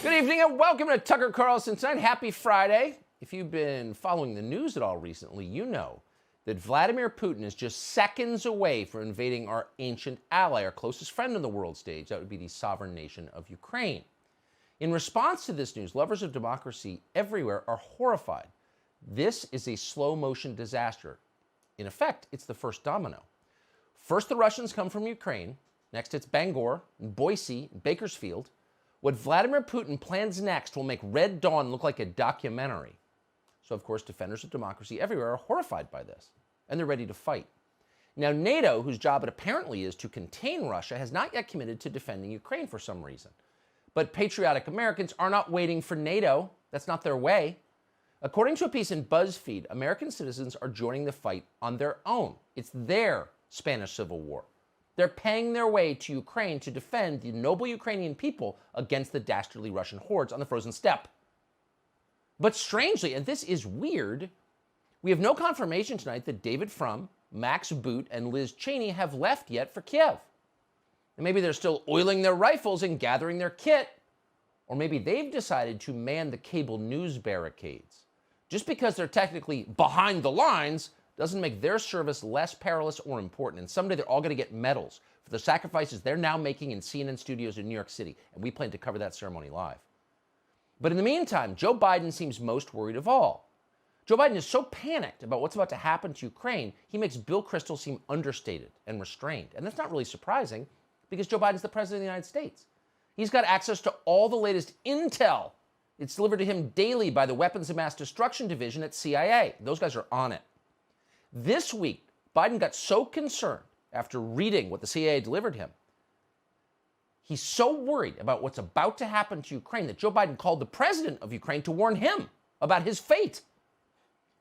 Good evening and welcome to Tucker Carlson Tonight. Happy Friday. If you've been following the news at all recently, you know that Vladimir Putin is just seconds away from invading our ancient ally, our closest friend on the world stage. That would be the sovereign nation of Ukraine. In response to this news, lovers of democracy everywhere are horrified. This is a slow-motion disaster. In effect, it's the first domino. First, the Russians come from Ukraine. Next, it's Bangor, Boise, Bakersfield. What Vladimir Putin plans next will make Red Dawn look like a documentary. So, of course, defenders of democracy everywhere are horrified by this, and they're ready to fight. Now, NATO, whose job it apparently is to contain Russia, has not yet committed to defending Ukraine for some reason. But patriotic Americans are not waiting for NATO. That's not their way. According to a piece in BuzzFeed, American citizens are joining the fight on their own. It's their Spanish Civil War. They're paying their way to Ukraine to defend the noble Ukrainian people against the dastardly Russian hordes on the frozen steppe. But strangely, and this is weird, we have no confirmation tonight that David Frum, Max Boot, and Liz Cheney have left yet for Kiev. And maybe they're still oiling their rifles and gathering their kit. Or maybe they've decided to man the cable news barricades. Just because they're technically behind the lines doesn't make their service less perilous or important. And someday they're all going to get medals for the sacrifices they're now making in CNN studios in New York City. And we plan to cover that ceremony live. But in the meantime, Joe Biden seems most worried of all. Joe Biden is so panicked about what's about to happen to Ukraine, he makes Bill Kristol seem understated and restrained. And that's not really surprising because Joe Biden's the president of the United States. He's got access to all the latest intel. It's delivered to him daily by the Weapons of Mass Destruction Division at CIA. Those guys are on it. This week, Biden got so concerned after reading what the CIA delivered him. He's so worried about what's about to happen to Ukraine that Joe Biden called the president of Ukraine to warn him about his fate.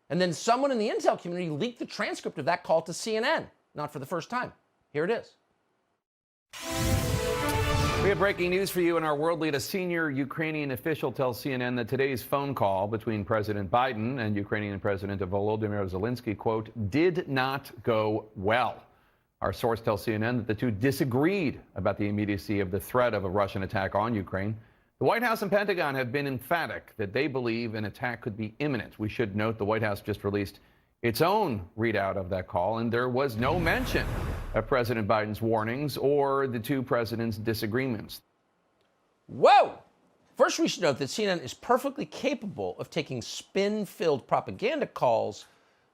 And then someone in the intel community leaked the transcript of that call to CNN, not for the first time. Here it is. We have breaking news for you in our world lead. A senior Ukrainian official tells CNN that today's phone call between President Biden and Ukrainian President Volodymyr Zelensky, quote, did not go well. Our source tells CNN that the two disagreed about the immediacy of the threat of a Russian attack on Ukraine. The White House and Pentagon have been emphatic that they believe an attack could be imminent. We should note the White House just released its own readout of that call, and there was no mention of President Biden's warnings or the two presidents' disagreements. Whoa! First, we should note that CNN is perfectly capable of taking spin-filled propaganda calls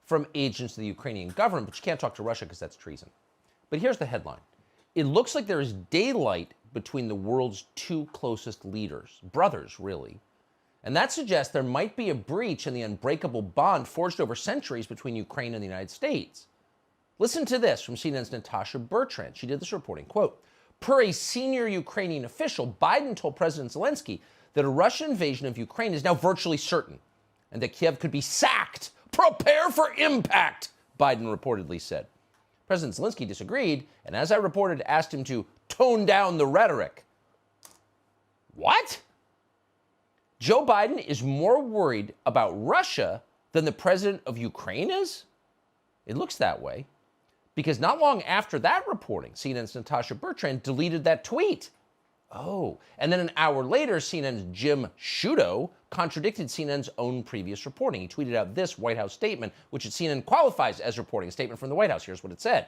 from agents of the Ukrainian government, but you can't talk to Russia because that's treason. But here's the headline. It looks like there is daylight between the world's two closest leaders, brothers, really. And that suggests there might be a breach in the unbreakable bond forged over centuries between Ukraine and the United States. Listen to this from CNN's Natasha Bertrand. She did this reporting, quote, per a senior Ukrainian official, Biden told President Zelensky that a Russian invasion of Ukraine is now virtually certain and that Kiev could be sacked. Prepare for impact, Biden reportedly said. President Zelensky disagreed, and as I reported, asked him to tone down the rhetoric. What? Joe Biden is more worried about Russia than the president of Ukraine is? It looks that way. Because not long after that reporting, CNN's Natasha Bertrand deleted that tweet. Oh, and then an hour later, CNN's Jim Sciutto contradicted CNN's own previous reporting. He tweeted out this White House statement, which at CNN qualifies as reporting, a statement from the White House. Here's what it said.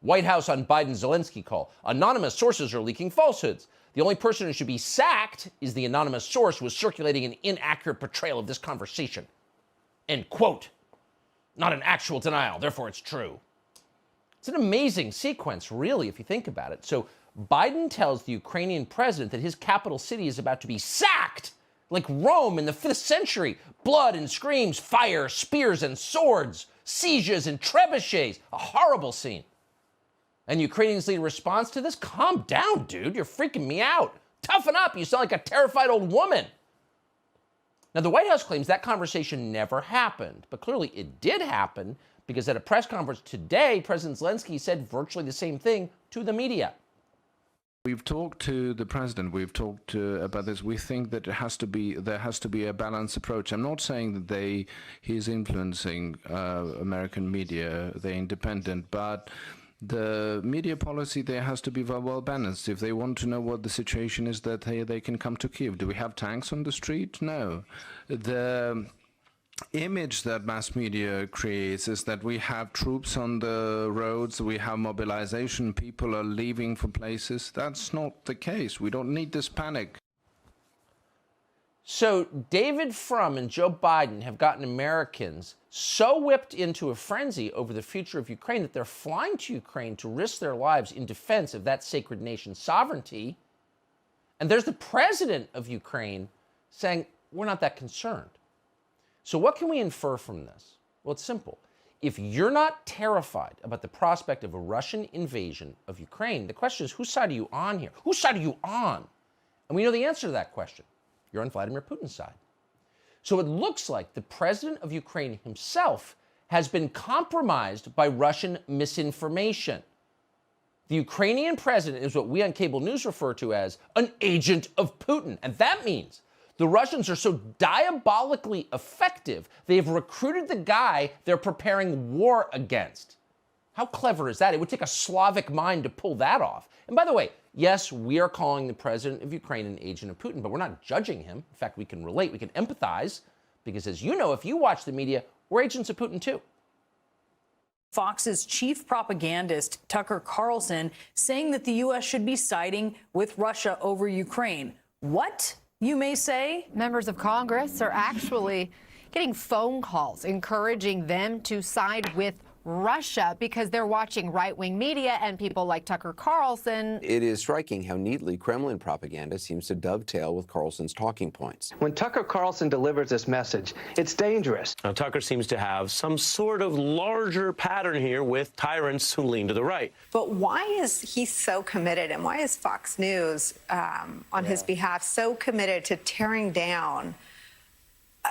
White House on Biden-Zelensky call. Anonymous sources are leaking falsehoods. The only person who should be sacked is the anonymous source who is circulating an inaccurate portrayal of this conversation. End quote. Not an actual denial, therefore it's true. It's an amazing sequence, really, if you think about it. So Biden tells the Ukrainian president that his capital city is about to be sacked, like Rome in the 5th century. Blood and screams, fire, spears and swords, sieges and trebuchets. A horrible scene. And Ukrainians' lead response to this? Calm down, dude. You're freaking me out. Toughen up. You sound like a terrified old woman. Now, the White House claims that conversation never happened, but clearly it did happen because at a press conference today, President Zelensky said virtually the same thing to the media. We've talked to the president. We've talked about this. We think that there has to be a balanced approach. I'm not saying that he's influencing American media. They're independent, but The media policy there has to be well balanced. If they want to know what the situation is, that they can come to Kyiv. Do we have tanks on the street? No. The image that mass media creates is that we have troops on the roads, we have mobilization, people are leaving for places. That's not the case. We don't need this panic. So David Frum and Joe Biden have gotten Americans so whipped into a frenzy over the future of Ukraine that they're flying to Ukraine to risk their lives in defense of that sacred nation's sovereignty. And there's the president of Ukraine saying, we're not that concerned. So what can we infer from this? Well, it's simple. If you're not terrified about the prospect of a Russian invasion of Ukraine, the question is, whose side are you on here? Whose side are you on? And we know the answer to that question. You're on Vladimir Putin's side. So it looks like the president of Ukraine himself has been compromised by Russian misinformation. The Ukrainian president is what we on cable news refer to as an agent of Putin. And that means the Russians are so diabolically effective, they have recruited the guy they're preparing war against. How clever is that? It would take a Slavic mind to pull that off. And by the way, yes, we are calling the president of Ukraine an agent of Putin, but we're not judging him. In fact, we can relate, we can empathize, because as you know, if you watch the media, we're agents of Putin too. Fox's chief propagandist, Tucker Carlson, saying that the U.S. should be siding with Russia over Ukraine. What, you may say? Members of Congress are actually getting phone calls encouraging them to side with Russia because they're watching right-wing media and people like Tucker Carlson. It is striking how neatly Kremlin propaganda seems to dovetail with Carlson's talking points. When Tucker Carlson delivers this message, it's dangerous. Now, Tucker seems to have some sort of larger pattern here with tyrants who lean to the right. But why is he so committed, and why is Fox News, on his behalf, so committed to tearing down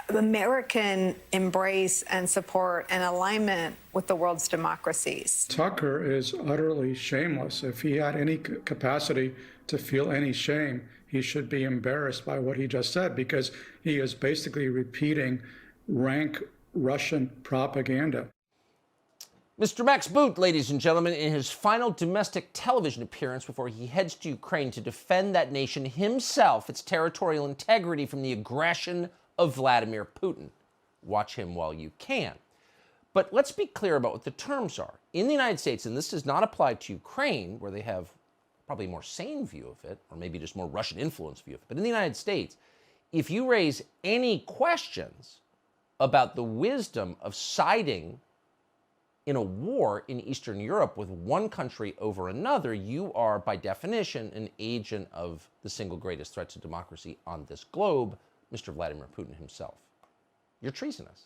American embrace and support and alignment with the world's democracies? Tucker is utterly shameless. If he had any capacity to feel any shame, he should be embarrassed by what he just said, because he is basically repeating rank Russian propaganda. Mr. Max Boot, ladies and gentlemen, in his final domestic television appearance before he heads to Ukraine to defend that nation himself, its territorial integrity from the aggression of Vladimir Putin. Watch him while you can. But let's be clear about what the terms are. In the United States, and this does not apply to Ukraine, where they have probably a more sane view of it, or maybe just more Russian influence view of it, but in the United States, if you raise any questions about the wisdom of siding in a war in Eastern Europe with one country over another, you are, by definition, an agent of the single greatest threat to democracy on this globe, Mr. Vladimir Putin himself. You're treasonous.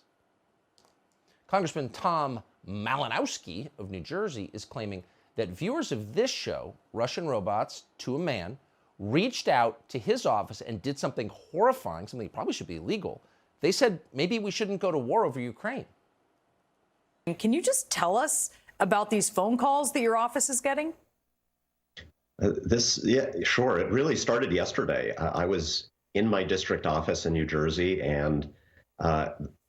Congressman Tom Malinowski of New Jersey is claiming that viewers of this show, Russian Robots to a Man, reached out to his office and did something horrifying, something that probably should be illegal. They said maybe we shouldn't go to war over Ukraine. Can you just tell us about these phone calls that your office is getting? Yeah, sure. It really started yesterday. I was in my district office in New Jersey, and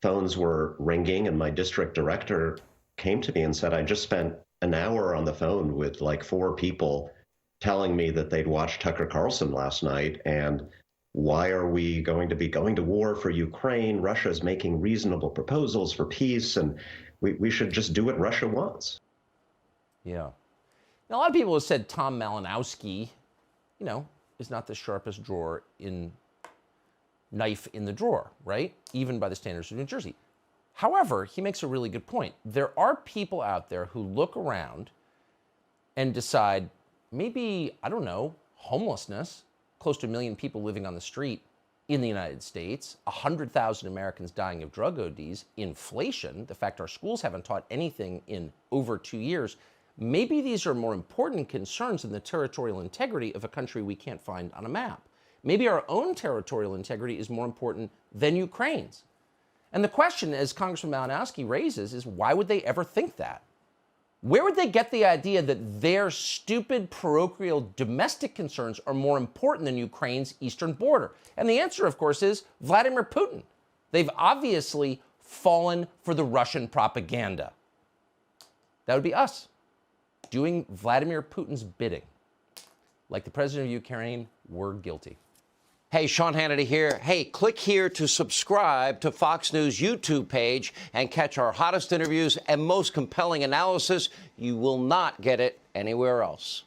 phones were ringing, and my district director came to me and said, I just spent an hour on the phone with like 4 people telling me that they'd watched Tucker Carlson last night, and why are we going to be going to war for Ukraine? Russia's making reasonable proposals for peace, and we should just do what Russia wants. Yeah. Now, a lot of people have said Tom Malinowski, is not the sharpest knife in the drawer, right? Even by the standards of New Jersey. However, he makes a really good point. There are people out there who look around and decide maybe, homelessness, close to 1 million people living on the street in the United States, 100,000 Americans dying of drug ODs, inflation, the fact our schools haven't taught anything in over 2 years. Maybe these are more important concerns than the territorial integrity of a country we can't find on a map. Maybe our own territorial integrity is more important than Ukraine's. And the question, as Congressman Malinowski raises, is why would they ever think that? Where would they get the idea that their stupid parochial domestic concerns are more important than Ukraine's eastern border? And the answer, of course, is Vladimir Putin. They've obviously fallen for the Russian propaganda. That would be us. doing Vladimir Putin's bidding. Like the president of Ukraine, we're guilty. Hey, Sean Hannity here. Hey, click here to subscribe to Fox News YouTube page and catch our hottest interviews and most compelling analysis. You will not get it anywhere else.